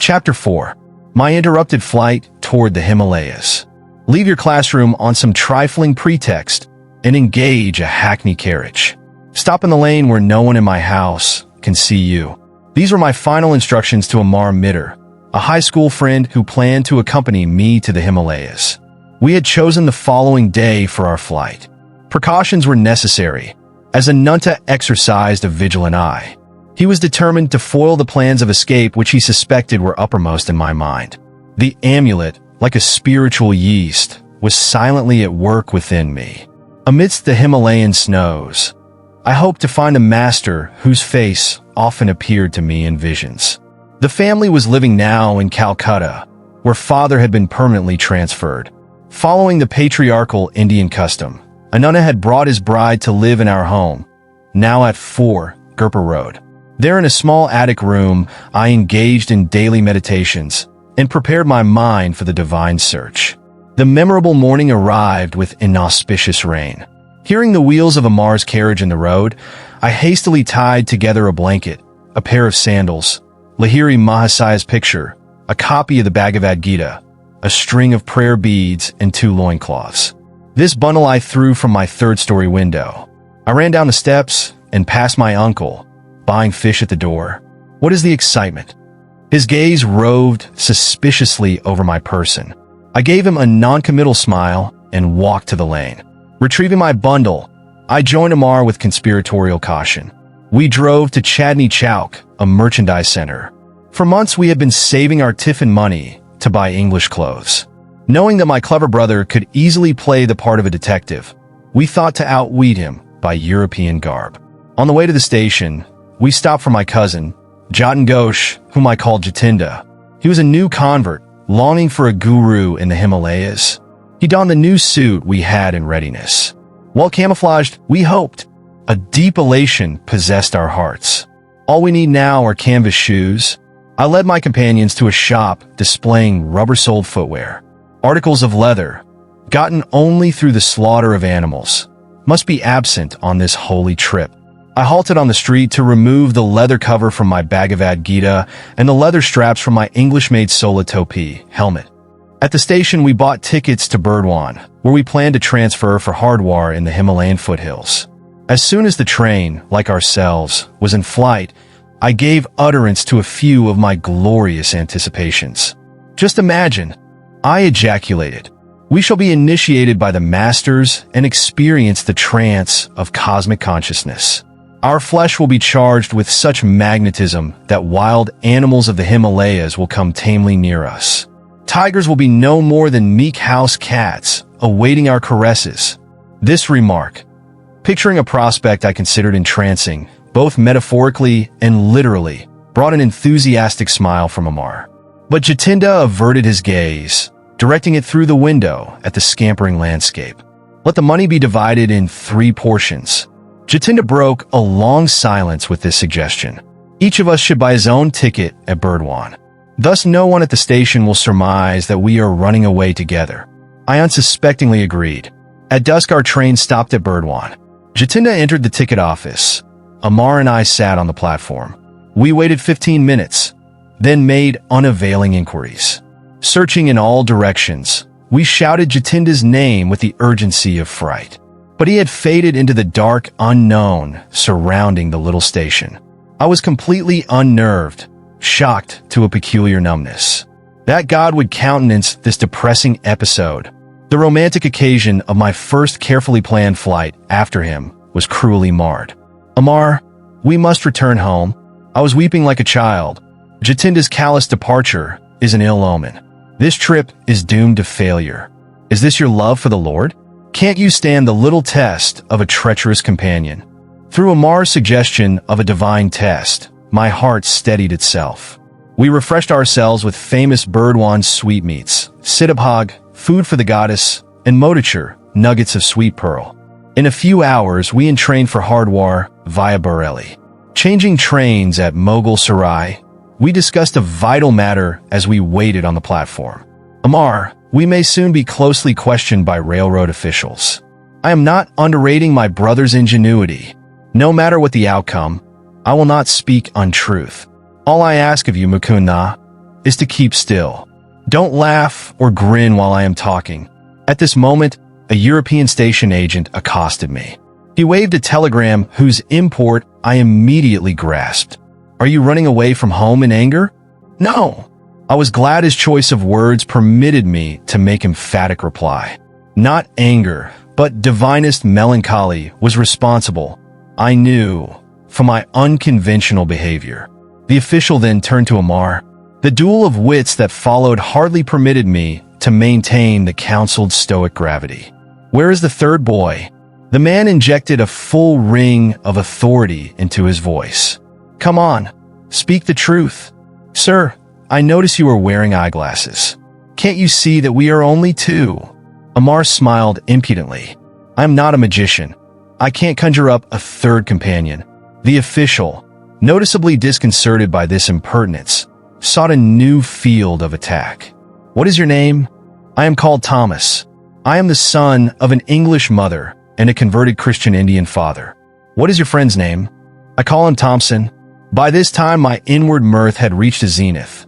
Chapter 4. My interrupted flight toward the Himalayas. Leave your classroom on some trifling pretext and engage a hackney carriage. Stop in the lane where no one in my house can see you. These were my final instructions to Amar, a high school friend who planned to accompany me to the Himalayas. We had chosen the following day for our flight. Precautions were necessary, as Ananta exercised a vigilant eye. He was determined to foil the plans of escape which he suspected were uppermost in my mind. The amulet, like a spiritual yeast, was silently at work within me. Amidst the Himalayan snows, I hoped to find a master whose face often appeared to me in visions. The family was living now in Calcutta, where father had been permanently transferred. Following the patriarchal Indian custom, Ananta had brought his bride to live in our home, now at 4 Gurpa Road. There in a small attic room, I engaged in daily meditations and prepared my mind for the divine search. The memorable morning arrived with inauspicious rain. Hearing the wheels of Amar's carriage in the road, I hastily tied together a blanket, a pair of sandals, Lahiri Mahasaya's picture, a copy of the Bhagavad Gita, a string of prayer beads, and 2 loincloths. This bundle I threw from my 3rd-story window. I ran down the steps and passed my uncle, buying fish at the door. What is the excitement? His gaze roved suspiciously over my person. I gave him a non-committal smile and walked to the lane. Retrieving my bundle, I joined Amar with conspiratorial caution. We drove to Chandni Chowk, a merchandise center. For months we had been saving our tiffin money to buy English clothes. Knowing that my clever brother could easily play the part of a detective, we thought to outwit him by European garb. On the way to the station, we stopped for my cousin, Jatin Ghosh, whom I called Jatinda. He was a new convert, longing for a guru in the Himalayas. He donned the new suit we had in readiness. While camouflaged, we hoped. A deep elation possessed our hearts. All we need now are canvas shoes. I led my companions to a shop displaying rubber-soled footwear. Articles of leather, gotten only through the slaughter of animals, must be absent on this holy trip. I halted on the street to remove the leather cover from my Bhagavad Gita and the leather straps from my English-made Sola topi helmet. At the station, we bought tickets to Burdwan, where we planned to transfer for Hardwar in the Himalayan foothills. As soon as the train, like ourselves, was in flight, I gave utterance to a few of my glorious anticipations. Just imagine, I ejaculated. We shall be initiated by the masters and experience the trance of cosmic consciousness. Our flesh will be charged with such magnetism that wild animals of the Himalayas will come tamely near us. Tigers will be no more than meek house cats, awaiting our caresses. This remark, picturing a prospect I considered entrancing, both metaphorically and literally, brought an enthusiastic smile from Amar. But Jatinda averted his gaze, directing it through the window at the scampering landscape. Let the money be divided in 3 portions. Jatinda broke a long silence with this suggestion. Each of us should buy his own ticket at Burdwan. Thus no one at the station will surmise that we are running away together. I unsuspectingly agreed. At dusk our train stopped at Burdwan. Jatinda entered the ticket office. Amar and I sat on the platform. We waited 15 minutes, then made unavailing inquiries. Searching in all directions, we shouted Jatinda's name with the urgency of fright. But he had faded into the dark unknown surrounding the little station. I was completely unnerved, shocked to a peculiar numbness. That God would countenance this depressing episode. The romantic occasion of my first carefully planned flight after him was cruelly marred. Amar, we must return home. I was weeping like a child. Jatinda's callous departure is an ill omen. This trip is doomed to failure. Is this your love for the Lord? Can't you stand the little test of a treacherous companion? Through Amar's suggestion of a divine test, my heart steadied itself. We refreshed ourselves with famous Burdwan sweetmeats, siddhabhag, food for the goddess, and motichur, nuggets of sweet pearl. In a few hours, we entrained for Hardwar via Bareilly. Changing trains at Mughal Sarai, we discussed a vital matter as we waited on the platform. Amar, we may soon be closely questioned by railroad officials. I am not underrating my brother's ingenuity. No matter what the outcome, I will not speak untruth. All I ask of you, Mukunda, is to keep still. Don't laugh or grin while I am talking. At this moment, a European station agent accosted me. He waved a telegram whose import I immediately grasped. Are you running away from home in anger? No. I was glad his choice of words permitted me to make emphatic reply. Not anger, but divinest melancholy was responsible, I knew, for my unconventional behavior. The official then turned to Amar. The duel of wits that followed hardly permitted me to maintain the counseled stoic gravity. Where is the third boy? The man injected a full ring of authority into his voice. Come on, speak the truth. Sir, I notice you are wearing eyeglasses. Can't you see that we are only two? Amar smiled impudently. I am not a magician. I can't conjure up a third companion. The official, noticeably disconcerted by this impertinence, sought a new field of attack. What is your name? I am called Thomas. I am the son of an English mother and a converted Christian Indian father. What is your friend's name? I call him Thompson. By this time, my inward mirth had reached a zenith.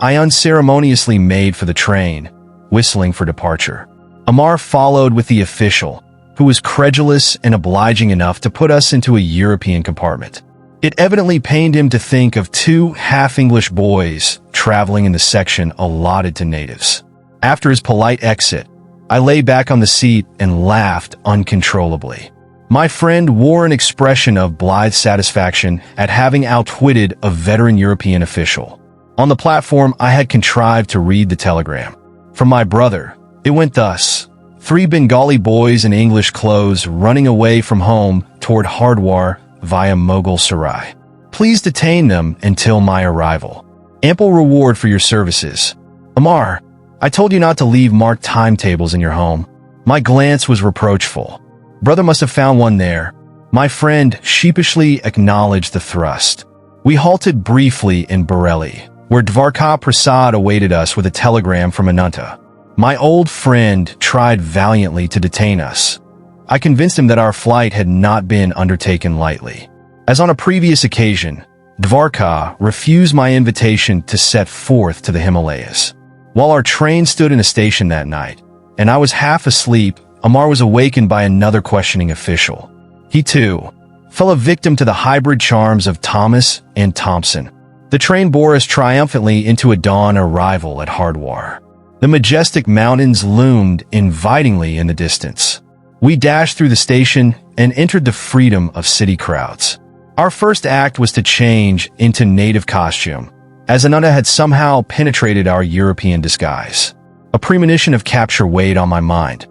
I unceremoniously made for the train, whistling for departure. Amar followed with the official, who was credulous and obliging enough to put us into a European compartment. It evidently pained him to think of two half-English boys traveling in the section allotted to natives. After his polite exit, I lay back on the seat and laughed uncontrollably. My friend wore an expression of blithe satisfaction at having outwitted a veteran European official. On the platform, I had contrived to read the telegram. From my brother, it went thus: 3 Bengali boys in English clothes running away from home toward Hardwar via Mughal Sarai. Please detain them until my arrival. Ample reward for your services. Amar, I told you not to leave marked timetables in your home. My glance was reproachful. Brother must have found one there. My friend sheepishly acknowledged the thrust. We halted briefly in Bareilly, where Dvarka Prasad awaited us with a telegram from Ananta. My old friend tried valiantly to detain us. I convinced him that our flight had not been undertaken lightly. As on a previous occasion, Dvarka refused my invitation to set forth to the Himalayas. While our train stood in a station that night, and I was half asleep, Amar was awakened by another questioning official. He, too, fell a victim to the hybrid charms of Thomas and Thompson. The train bore us triumphantly into a dawn arrival at Hardwar. The majestic mountains loomed invitingly in the distance. We dashed through the station and entered the freedom of city crowds. Our first act was to change into native costume, as Ananda had somehow penetrated our European disguise. A premonition of capture weighed on my mind.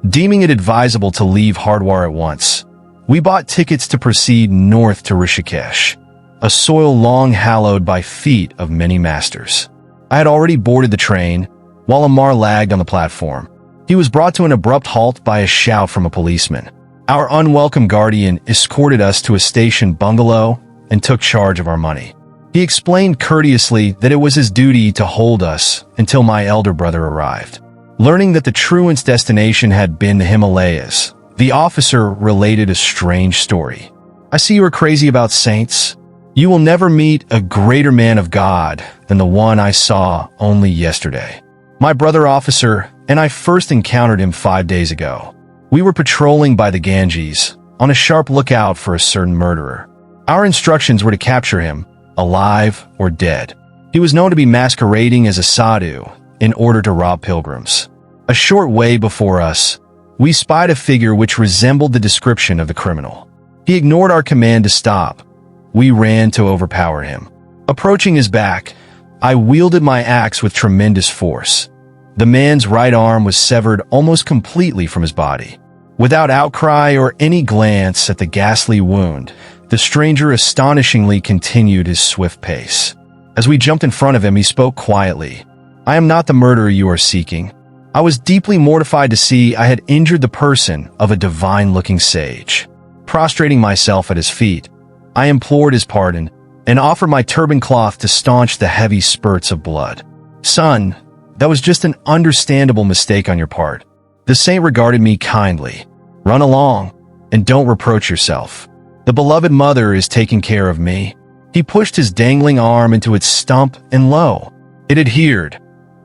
Deeming it advisable to leave Hardwar at once, we bought tickets to proceed north to Rishikesh, a soil long hallowed by feet of many masters. I had already boarded the train, while Amar lagged on the platform. He was brought to an abrupt halt by a shout from a policeman. Our unwelcome guardian escorted us to a station bungalow and took charge of our money. He explained courteously that it was his duty to hold us until my elder brother arrived. Learning that the truant's destination had been the Himalayas, the officer related a strange story. I see you are crazy about saints. You will never meet a greater man of God than the one I saw only yesterday. My brother officer and I first encountered him 5 days ago. We were patrolling by the Ganges, on a sharp lookout for a certain murderer. Our instructions were to capture him, alive or dead. He was known to be masquerading as a sadhu in order to rob pilgrims. A short way before us, we spied a figure which resembled the description of the criminal. He ignored our command to stop. We ran to overpower him. Approaching his back, I wielded my axe with tremendous force. The man's right arm was severed almost completely from his body. Without outcry or any glance at the ghastly wound, the stranger astonishingly continued his swift pace. As we jumped in front of him, he spoke quietly. I am not the murderer you are seeking. I was deeply mortified to see I had injured the person of a divine-looking sage. Prostrating myself at his feet, I implored his pardon and offered my turban cloth to staunch the heavy spurts of blood. Son, that was just an understandable mistake on your part. The saint regarded me kindly. Run along, and don't reproach yourself. The beloved mother is taking care of me. He pushed his dangling arm into its stump, and lo, It adhered.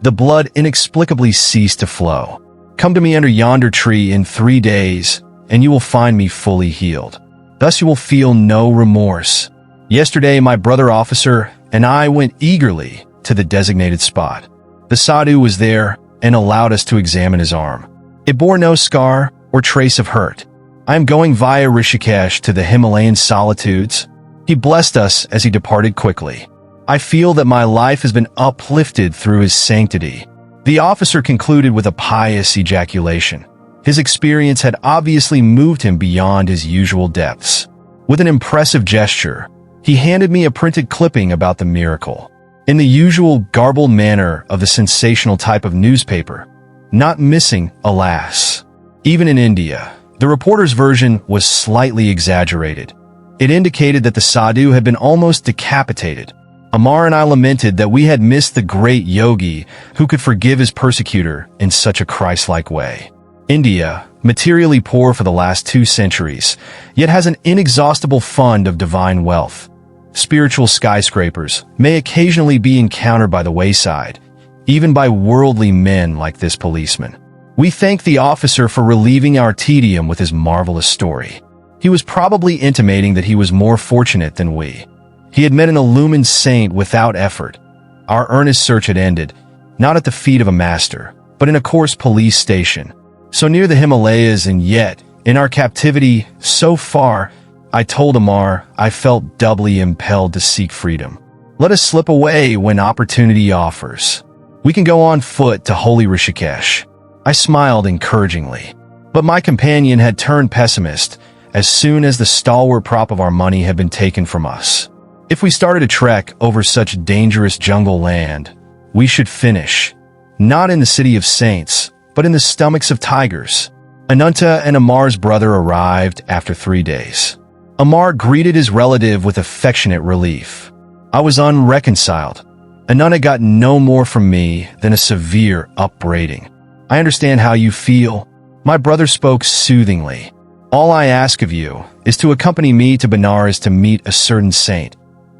The blood inexplicably ceased to flow. Come to me under yonder tree in 3 days, and you will find me fully healed. Thus you will feel no remorse. Yesterday, my brother officer and I went eagerly to the designated spot. The sadhu was there and allowed us to examine his arm. It bore no scar or trace of hurt. I am going via Rishikesh to the Himalayan solitudes. He blessed us as he departed quickly. I feel that my life has been uplifted through his sanctity. The officer concluded with a pious ejaculation. His experience had obviously moved him beyond his usual depths. With an impressive gesture, he handed me a printed clipping about the miracle. In the usual garbled manner of the sensational type of newspaper, not missing, alas. Even in India, the reporter's version was slightly exaggerated. It indicated that the sadhu had been almost decapitated. Amar and I lamented that we had missed the great Yogi who could forgive his persecutor in such a Christ-like way. India, materially poor for the last 2 centuries, yet has an inexhaustible fund of divine wealth. Spiritual skyscrapers may occasionally be encountered by the wayside, even by worldly men like this policeman. We thank the officer for relieving our tedium with his marvelous story. He was probably intimating that he was more fortunate than we. He had met an illumined saint without effort. Our earnest search had ended, not at the feet of a master, but in a coarse police station. So near the Himalayas, and yet, in our captivity so far, I told Amar I felt doubly impelled to seek freedom. Let us slip away when opportunity offers. We can go on foot to holy Rishikesh. I smiled encouragingly. But my companion had turned pessimist as soon as the stalwart prop of our money had been taken from us. If we started a trek over such dangerous jungle land, we should finish, not in the city of saints, but in the stomachs of tigers. Ananta and Amar's brother arrived after 3 days. Amar greeted his relative with affectionate relief. I was unreconciled. Ananta got no more from me than a severe upbraiding. I understand how you feel. My brother spoke soothingly. All I ask of you is to accompany me to Benares to meet a certain saint,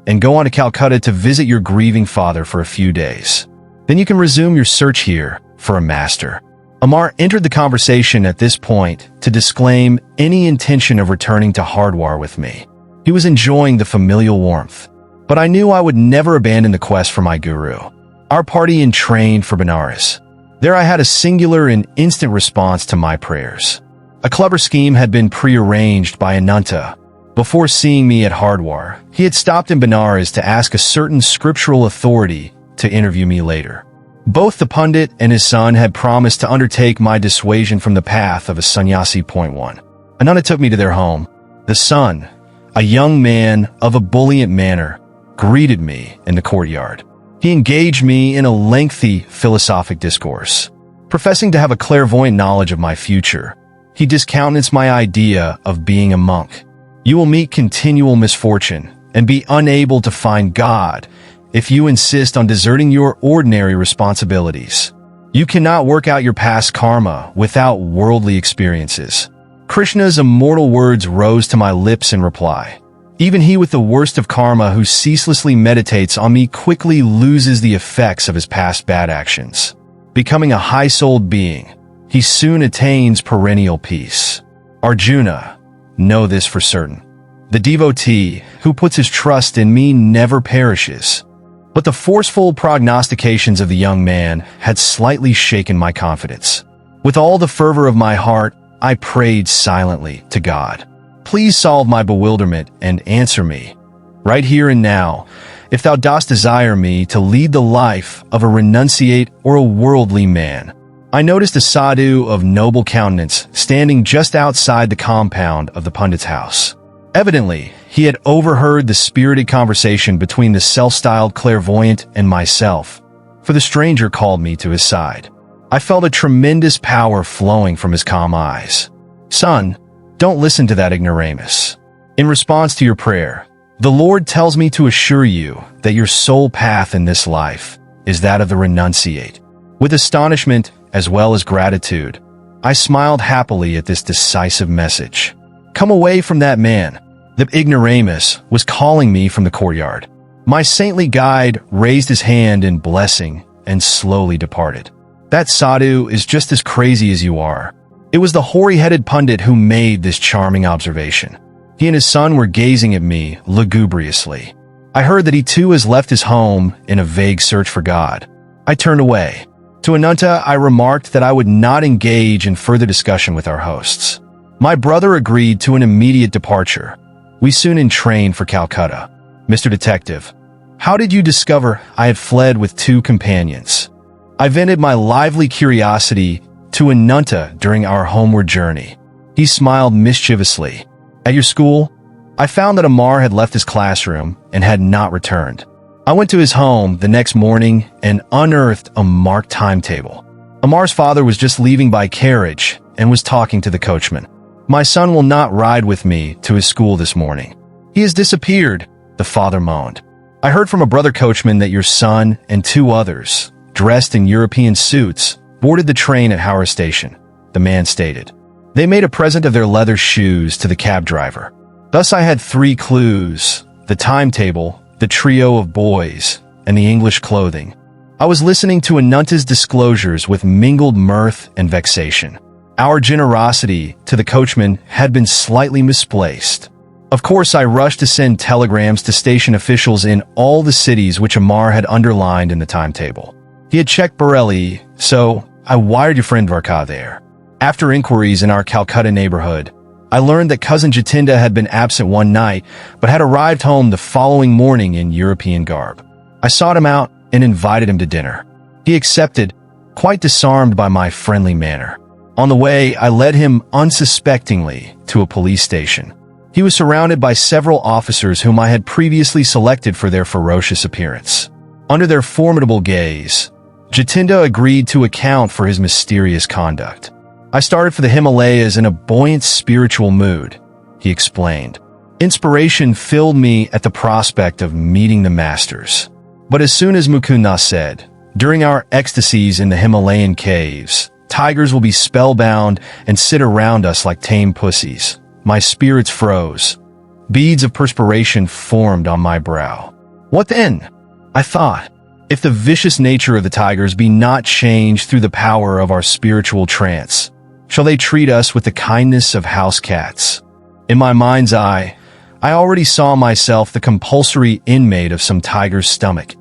and go on to Calcutta to visit your grieving father for a few days. Then you can resume your search here for a master. Amar entered the conversation at this point to disclaim any intention of returning to Hardwar with me. He was enjoying the familial warmth, but I knew I would never abandon the quest for my guru. Our party entrained for Benares. There I had a singular and instant response to my prayers. A clever scheme had been prearranged by Ananta. Before seeing me at Hardwar, he had stopped in Benares to ask a certain scriptural authority to interview me later. Both the pundit and his son had promised to undertake my dissuasion from the path of a sannyasi. Point 1. Ananta took me to their home. The son, a young man of ebullient manner, greeted me in the courtyard. He engaged me in a lengthy philosophic discourse. Professing to have a clairvoyant knowledge of my future, he discountenanced my idea of being a monk. You will meet continual misfortune and be unable to find God if you insist on deserting your ordinary responsibilities. You cannot work out your past karma without worldly experiences. Krishna's immortal words rose to my lips in reply. Even he with the worst of karma who ceaselessly meditates on me quickly loses the effects of his past bad actions. Becoming a high-souled being, he soon attains perennial peace. Arjuna, know this for certain. The devotee who puts his trust in me never perishes. But the forceful prognostications of the young man had slightly shaken my confidence. With all the fervor of my heart, I prayed silently to God. Please solve my bewilderment and answer me, right here and now, if thou dost desire me to lead the life of a renunciate or a worldly man. I noticed a sadhu of noble countenance standing just outside the compound of the pundit's house. Evidently, he had overheard the spirited conversation between the self-styled clairvoyant and myself, for the stranger called me to his side. I felt a tremendous power flowing from his calm eyes. Son, don't listen to that ignoramus. In response to your prayer, the Lord tells me to assure you that your sole path in this life is that of the renunciate. With astonishment as well as gratitude, I smiled happily at this decisive message. Come away from that man. The ignoramus was calling me from the courtyard. My saintly guide raised his hand in blessing and slowly departed. That sadhu is just as crazy as you are. It was the hoary-headed pundit who made this charming observation. He and his son were gazing at me lugubriously. I heard that he too has left his home in a vague search for God. I turned away. To Ananta, I remarked that I would not engage in further discussion with our hosts. My brother agreed to an immediate departure. We soon entrained for Calcutta. Mr. Detective, how did you discover I had fled with 2 companions? I vented my lively curiosity to Ananta during our homeward journey. He smiled mischievously. At your school, I found that Amar had left his classroom and had not returned. I went to his home the next morning and unearthed a marked timetable. Amar's father was just leaving by carriage and was talking to the coachman. My son will not ride with me to his school this morning. He has disappeared, the father moaned. I heard from a brother coachman that your son and 2 others, dressed in European suits, boarded the train at Howrah Station, the man stated. They made a present of their leather shoes to the cab driver. Thus I had 3 clues: the timetable, the trio of boys, and the English clothing. I was listening to Ananta's disclosures with mingled mirth and vexation. Our generosity to the coachman had been slightly misplaced. Of course, I rushed to send telegrams to station officials in all the cities which Amar had underlined in the timetable. He had checked Bareilly, so I wired your friend Varka there. After inquiries in our Calcutta neighborhood, I learned that cousin Jatinda had been absent one night, but had arrived home the following morning in European garb. I sought him out and invited him to dinner. He accepted, quite disarmed by my friendly manner. On the way, I led him unsuspectingly to a police station. He was surrounded by several officers whom I had previously selected for their ferocious appearance. Under their formidable gaze, Jatinda agreed to account for his mysterious conduct. I started for the Himalayas in a buoyant spiritual mood, he explained. Inspiration filled me at the prospect of meeting the masters. But as soon as Mukunda said, during our ecstasies in the Himalayan caves, tigers will be spellbound and sit around us like tame pussies, my spirits froze. Beads of perspiration formed on my brow. What then? I thought. If the vicious nature of the tigers be not changed through the power of our spiritual trance, shall they treat us with the kindness of house cats? In my mind's eye, I already saw myself the compulsory inmate of some tiger's stomach,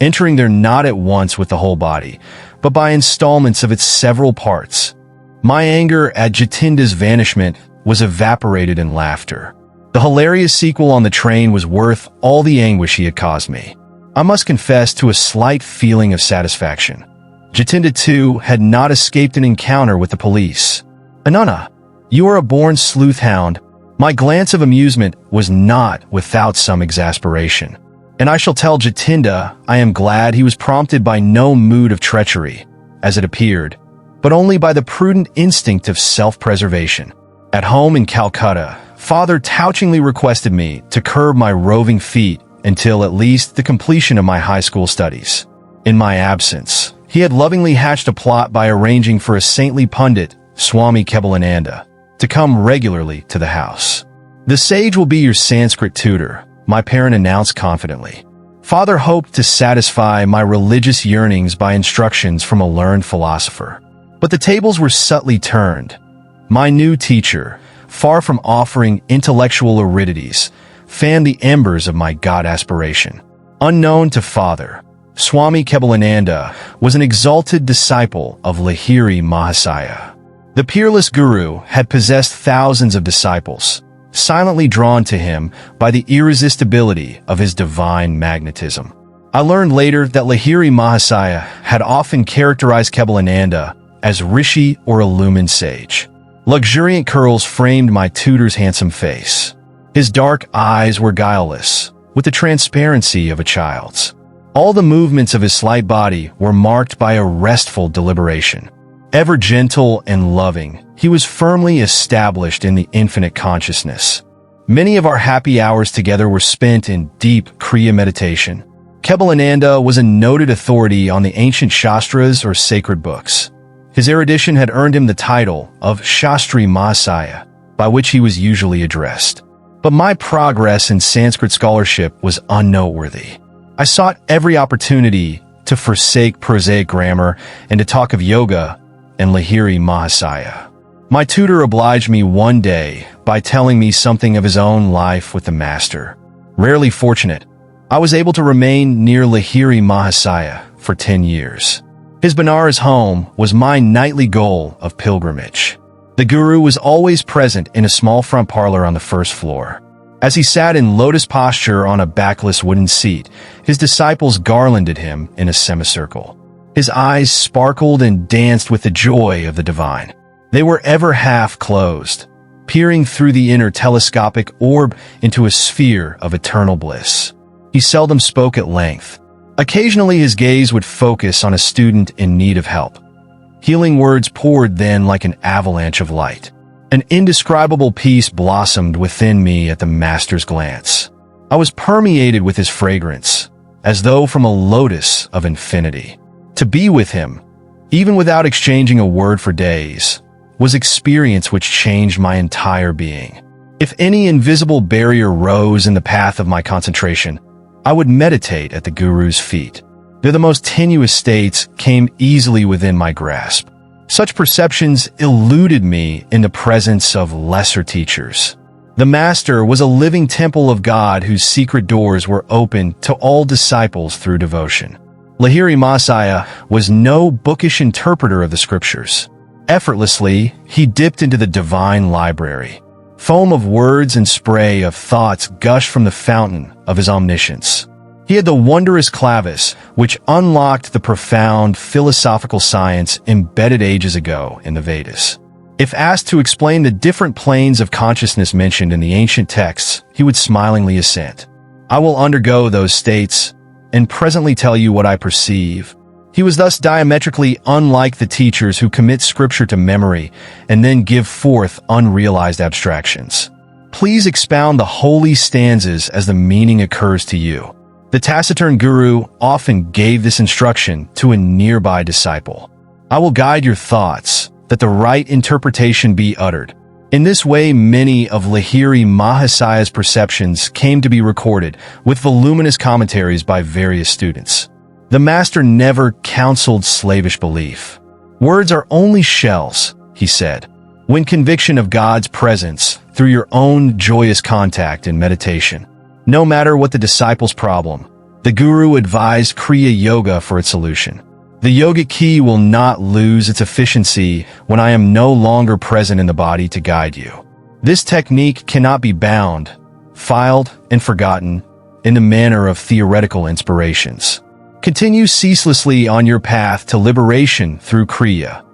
entering there not at once with the whole body, but by installments of its several parts. My anger at Jatinda's vanishment was evaporated in laughter. The hilarious sequel on the train was worth all the anguish he had caused me. I must confess to a slight feeling of satisfaction. Jatinda, too, had not escaped an encounter with the police. Ananta, you are a born sleuth hound. My glance of amusement was not without some exasperation. And I shall tell Jatinda I am glad he was prompted by no mood of treachery, as it appeared, but only by the prudent instinct of self-preservation. At home in Calcutta, Father touchingly requested me to curb my roving feet until at least the completion of my high school studies. In my absence, he had lovingly hatched a plot by arranging for a saintly pundit, Swami Kebalananda, to come regularly to the house. The sage will be your Sanskrit tutor, my parent announced confidently. Father hoped to satisfy my religious yearnings by instructions from a learned philosopher. But the tables were subtly turned. My new teacher, far from offering intellectual aridities, fanned the embers of my God aspiration. Unknown to Father, Swami Kebalananda was an exalted disciple of Lahiri Mahasaya. The peerless guru had possessed thousands of disciples, silently drawn to him by the irresistibility of his divine magnetism. I learned later that Lahiri Mahasaya had often characterized Kebalananda as rishi or illumined sage. Luxuriant curls framed my tutor's handsome face. His dark eyes were guileless, with the transparency of a child's. All the movements of his slight body were marked by a restful deliberation. Ever gentle and loving, he was firmly established in the infinite consciousness. Many of our happy hours together were spent in deep Kriya meditation. Kebalananda was a noted authority on the ancient Shastras or sacred books. His erudition had earned him the title of Shastri Mahasaya, by which he was usually addressed. But my progress in Sanskrit scholarship was unnoteworthy. I sought every opportunity to forsake prosaic grammar and to talk of yoga and Lahiri Mahasaya. My tutor obliged me one day by telling me something of his own life with the master. Rarely fortunate, I was able to remain near Lahiri Mahasaya for 10 years. His Benares home was my nightly goal of pilgrimage. The guru was always present in a small front parlor on the first floor. As he sat in lotus posture on a backless wooden seat, his disciples garlanded him in a semicircle. His eyes sparkled and danced with the joy of the divine. They were ever half closed, peering through the inner telescopic orb into a sphere of eternal bliss. He seldom spoke at length. Occasionally his gaze would focus on a student in need of help. Healing words poured then like an avalanche of light. An indescribable peace blossomed within me at the master's glance. I was permeated with his fragrance, as though from a lotus of infinity. To be with him, even without exchanging a word for days, was experience which changed my entire being. If any invisible barrier rose in the path of my concentration, I would meditate at the guru's feet. Though the most tenuous states came easily within my grasp. Such perceptions eluded me in the presence of lesser teachers. The master was a living temple of God whose secret doors were open to all disciples through devotion. Lahiri Mahasaya was no bookish interpreter of the scriptures. Effortlessly, he dipped into the divine library. Foam of words and spray of thoughts gushed from the fountain of his omniscience. He had the wondrous clavis, which unlocked the profound philosophical science embedded ages ago in the Vedas. If asked to explain the different planes of consciousness mentioned in the ancient texts, he would smilingly assent. I will undergo those states, and presently tell you what I perceive. He was thus diametrically unlike the teachers who commit scripture to memory and then give forth unrealized abstractions. Please expound the holy stanzas as the meaning occurs to you. The taciturn guru often gave this instruction to a nearby disciple. I will guide your thoughts, that the right interpretation be uttered. In this way, many of Lahiri Mahasaya's perceptions came to be recorded, with voluminous commentaries by various students. The master never counseled slavish belief. Words are only shells, he said. Win conviction of God's presence through your own joyous contact and meditation. No matter what the disciple's problem, the guru advised Kriya Yoga for its solution. The yogic key will not lose its efficiency when I am no longer present in the body to guide you. This technique cannot be bound, filed, and forgotten in the manner of theoretical inspirations. Continue ceaselessly on your path to liberation through Kriya,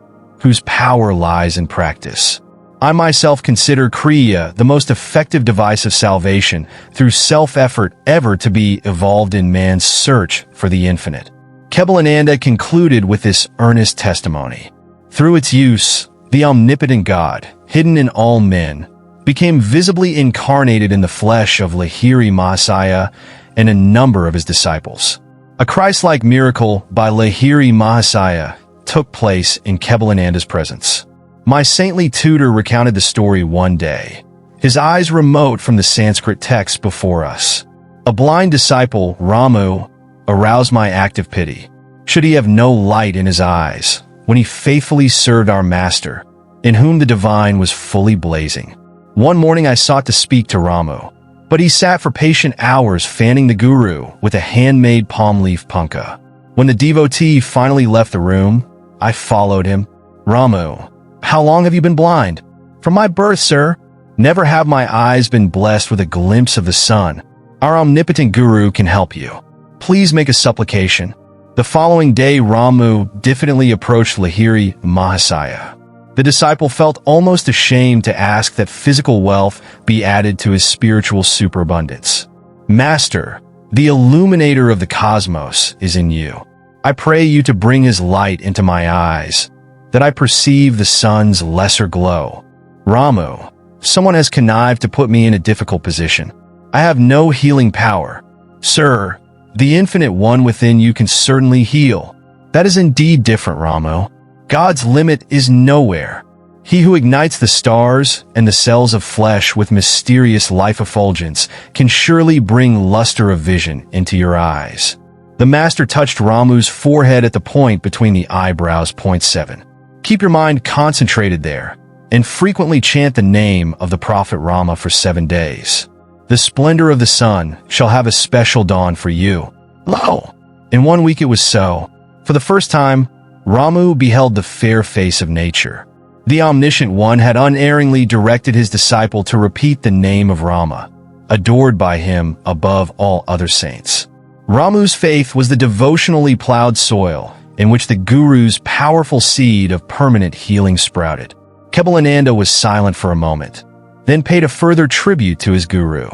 whose power lies in practice. I myself consider Kriya the most effective device of salvation through self-effort ever to be evolved in man's search for the infinite. Kebalananda concluded with this earnest testimony. Through its use, the omnipotent God, hidden in all men, became visibly incarnated in the flesh of Lahiri Mahasaya and a number of his disciples. A Christ-like miracle by Lahiri Mahasaya took place in Kebalananda's presence. My saintly tutor recounted the story one day, his eyes remote from the Sanskrit text before us. A blind disciple, Ramu, aroused my active pity. Should he have no light in his eyes when he faithfully served our master, in whom the divine was fully blazing? One morning I sought to speak to Ramu, but he sat for patient hours fanning the guru with a handmade palm leaf punkah. When the devotee finally left the room, I followed him. Ramu, how long have you been blind? From my birth, sir. Never have my eyes been blessed with a glimpse of the sun. Our omnipotent guru can help you. Please make a supplication. The following day, Ramu diffidently approached Lahiri Mahasaya. The disciple felt almost ashamed to ask that physical wealth be added to his spiritual superabundance. Master, the illuminator of the cosmos is in you. I pray you to bring his light into my eyes, that I perceive the sun's lesser glow. Ramu, someone has connived to put me in a difficult position. I have no healing power. Sir, the infinite one within you can certainly heal. That is indeed different, Ramu. God's limit is nowhere. He who ignites the stars and the cells of flesh with mysterious life effulgence can surely bring luster of vision into your eyes. The master touched Ramu's forehead at the point between the eyebrows. Point 7. Keep your mind concentrated there, and frequently chant the name of the prophet Rama for 7 days. The splendor of the sun shall have a special dawn for you. Lo! In 1 week it was so. For the first time, Ramu beheld the fair face of nature. The omniscient one had unerringly directed his disciple to repeat the name of Rama, adored by him above all other saints. Ramu's faith was the devotionally plowed soil in which the Guru's powerful seed of permanent healing sprouted. Kebalananda was silent for a moment, then paid a further tribute to his Guru.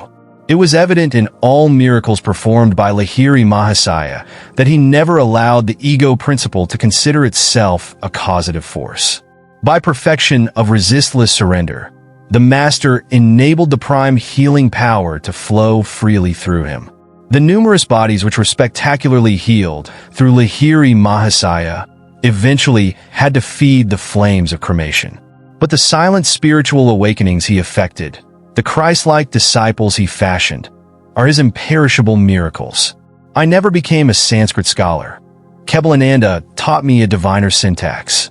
It was evident in all miracles performed by Lahiri Mahasaya that he never allowed the ego principle to consider itself a causative force. By perfection of resistless surrender, the master enabled the prime healing power to flow freely through him. The numerous bodies which were spectacularly healed through Lahiri Mahasaya eventually had to feed the flames of cremation. But the silent spiritual awakenings he effected, the Christ-like disciples he fashioned, are his imperishable miracles. I never became a Sanskrit scholar. Kebalananda taught me a diviner syntax.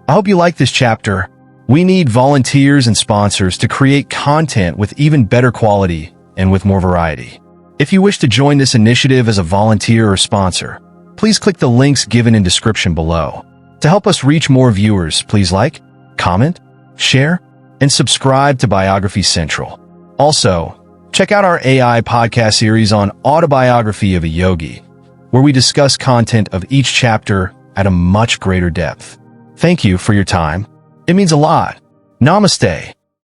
I hope you like this chapter. We need volunteers and sponsors to create content with even better quality and with more variety. If you wish to join this initiative as a volunteer or sponsor, please click the links given in description below. To help us reach more viewers, please like, comment, share, and subscribe to Biography Central. Also, check out our AI podcast series on Autobiography of a Yogi, where we discuss content of each chapter at a much greater depth. Thank you for your time. It means a lot. Namaste.